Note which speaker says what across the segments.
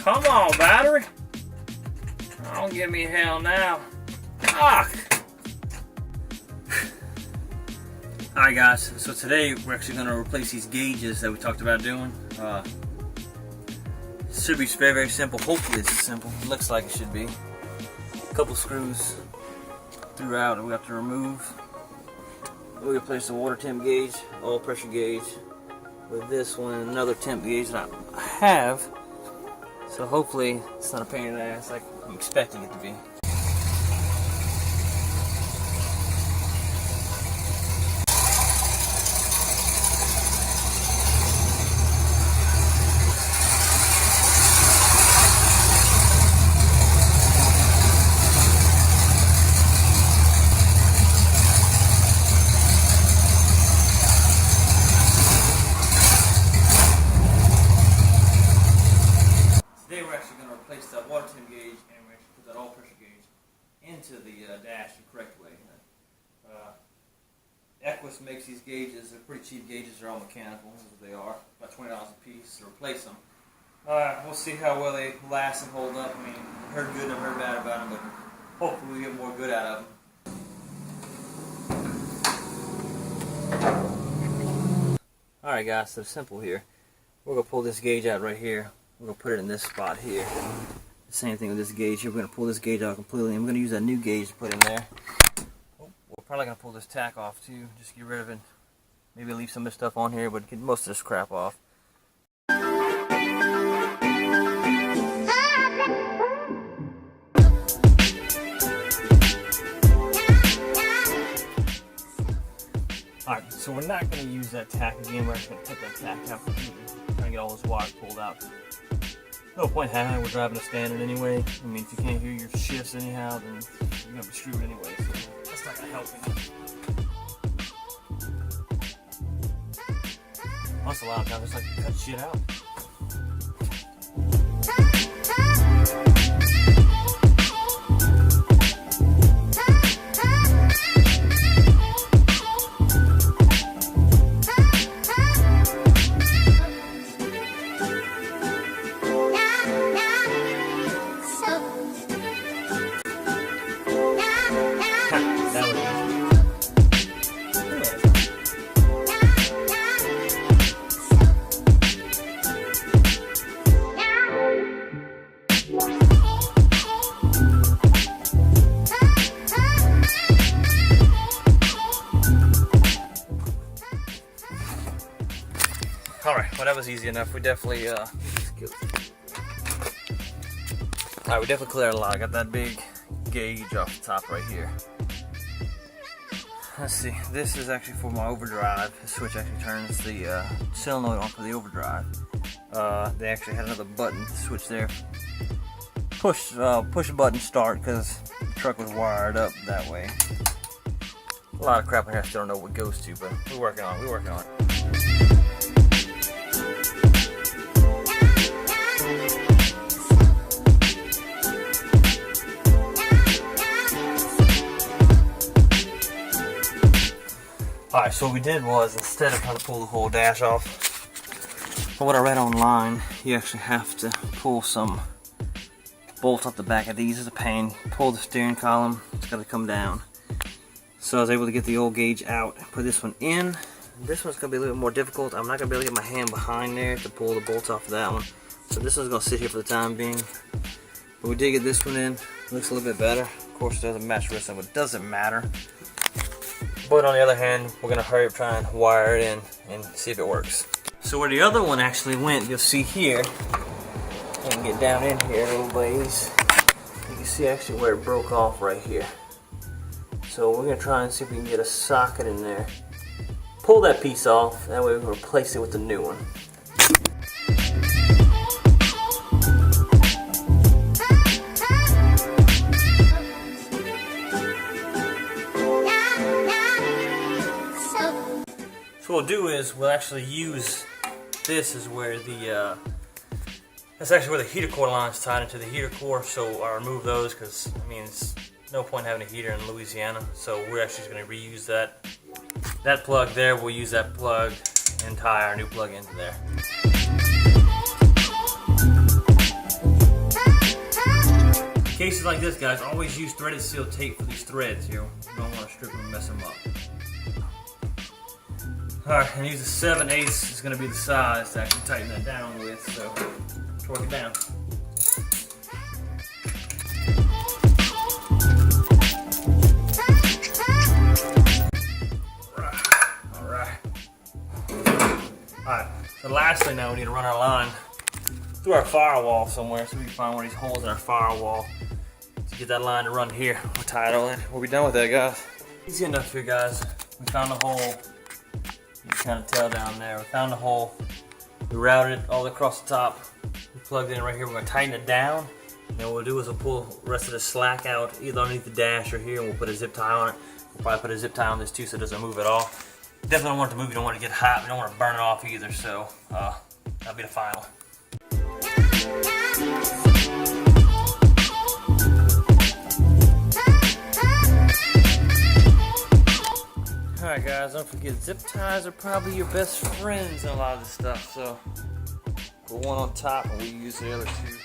Speaker 1: Come on, battery. Don't give me hell now. Fuck. Alright guys, so today we're actually going to replace these gauges that we talked about doing. It should be very, very simple. Hopefully it's simple. It looks like it should be. A couple screws throughout that we have to remove. We replace the water temp gauge, oil pressure gauge, with this one, another temp gauge that I have. So hopefully it's not a pain in the ass like I'm expecting it to be. Today we're actually going to replace that water temp gauge and we're actually put that oil pressure gauge into the dash the correct way. Equus makes these gauges. They're pretty cheap gauges. They're all mechanical. That's what they are. About $20 a piece to replace them. We'll see how well they last and hold up. I mean, I've heard good and I've heard bad about them, but hopefully we get more good out of them. Alright guys, so simple here. We're going to pull this gauge out right here. We're going to put it in this spot here. The same thing with this gauge here. We're going to pull this gauge out completely. And we're going to use that new gauge to put in there. We're probably going to pull this tack off too. Just get rid of it. Maybe leave some of this stuff on here, but get most of this crap off. Alright, so we're not going to use that tack again. We're actually going to take that tack out completely. Trying to get all this wire pulled out. No point having it. We're driving a standard anyway. I mean, if you can't hear your shifts anyhow, then you're going to be screwed anyway. So that's not going to help any. Once in a lot of times, it's like you cut shit out. Alright, well that was easy enough. We definitely we definitely cleared a lot. I got that big gauge off the top right here. Let's see, this is actually for my overdrive. The switch actually turns the solenoid on for the overdrive. They actually had another button switch there. Push button start because the truck was wired up that way. A lot of crap in here I still don't know what it goes to, but we're working on it. We're working on it. Alright, so what we did was, instead of trying to pull the whole dash off, from what I read online, you actually have to pull some bolts off the back of these. Is a pain. Pull the steering column, it's got to come down. So I was able to get the old gauge out, put this one in. This one's going to be a little bit more difficult. I'm not going to be able to get my hand behind there to pull the bolts off of that one. So this one's going to sit here for the time being. But we did get this one in. Looks a little bit better. Of course it doesn't match the rest of it, but it doesn't matter. But on the other hand, we're going to hurry up, try and wire it in and see if it works. So where the other one actually went, you'll see here. I can get down in here a little ways. You can see actually where it broke off right here. So we're going to try and see if we can get a socket in there. Pull that piece off, that way we can replace it with the new one. So what we'll do is we'll actually use this as where the that's actually where the heater core line is tied into the heater core. So I'll remove those because I mean it's no point having a heater in Louisiana. So we're actually just going to reuse that plug there. We'll use that plug and tie our new plug into there. cases like this, guys, always use threaded seal tape for these threads. You don't want to strip them and mess them up. Alright, and use a 7/8 is going to be the size to actually tighten that down with, so torque it down. Alright, so lastly now we need to run our line through our firewall somewhere so we can find one of these holes in our firewall to get that line to run here. We'll tie it all in. We'll be done with that, guys. Easy enough here, guys. We found the hole. You can kind of tell down there. We found the hole. We routed it all across the top. We plugged it in right here. We're going to tighten it down. And what we'll do is we'll pull the rest of the slack out either underneath the dash or here, and we'll put a zip tie on it. We'll probably put a zip tie on this too so it doesn't move at all. Definitely don't want it to move. You don't want it to get hot. You don't want to burn it off either. So that'll be the final. Alright guys, don't forget zip ties are probably your best friends in a lot of this stuff. So put one on top and we use the other two.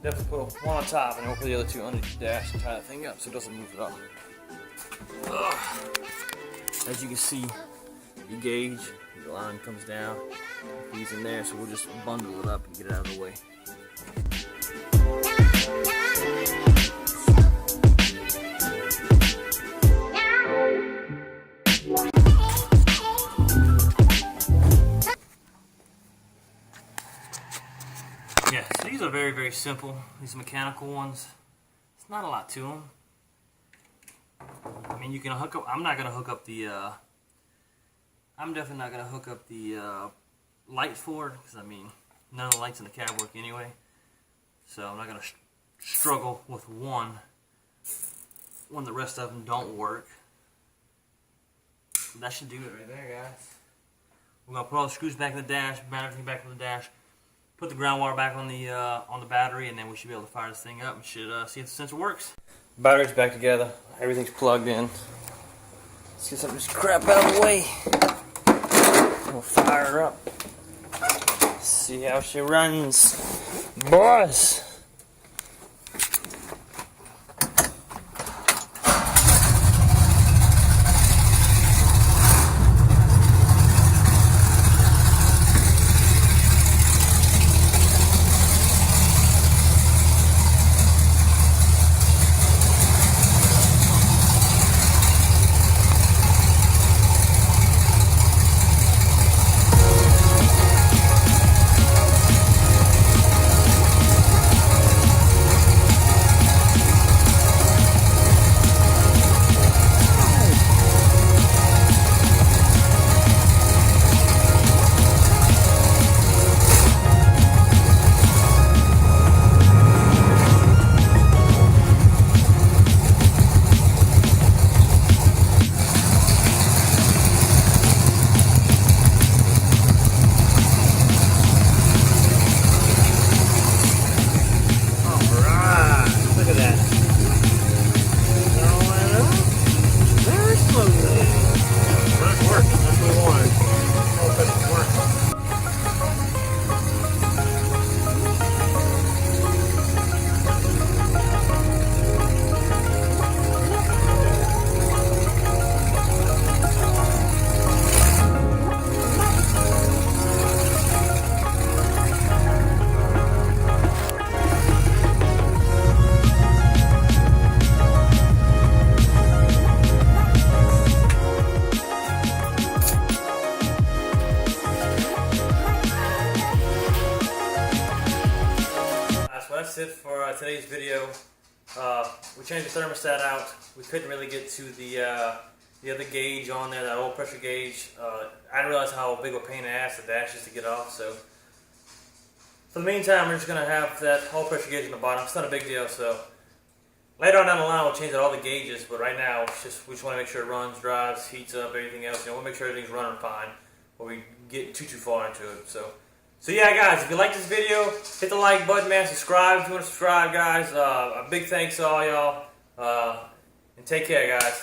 Speaker 1: Definitely put one on top and then we'll put the other two under the dash and tie that thing up so it doesn't move at all. As you can see, the gauge, the line comes down, he's in there, so we'll just bundle it up and get it out of the way. Yeah, so these are very, very simple, these mechanical ones. It's not a lot to them. I mean, you can hook up. I'm not gonna hook up the. I'm definitely not gonna hook up the light for it because I mean, none of the lights in the cab work anyway. So I'm not gonna struggle with one when the rest of them don't work. So that should do it right there, guys. We're gonna put all the screws back in the dash, mount everything back on the dash, put the ground wire back on the battery, and then we should be able to fire this thing up and should see if the sensor works. Battery's back together. Everything's plugged in. Let's get some of this crap out of the way. We'll fire her up. See how she runs. Boys! That's it for today's video. We changed the thermostat out. We couldn't really get to the other gauge on there, that oil pressure gauge. I didn't realize how big of a pain in the ass the dash is to get off. So for the meantime, we're just gonna have that oil pressure gauge on the bottom. It's not a big deal. So later on down the line, we'll change out all the gauges. But right now, it's just we just want to make sure it runs, drives, heats up, everything else. You know, we'll make sure everything's running fine before we get too far into it. So yeah, guys, if you like this video, hit the like button, man. Subscribe if you want to subscribe, guys. A big thanks to all y'all. And take care, guys.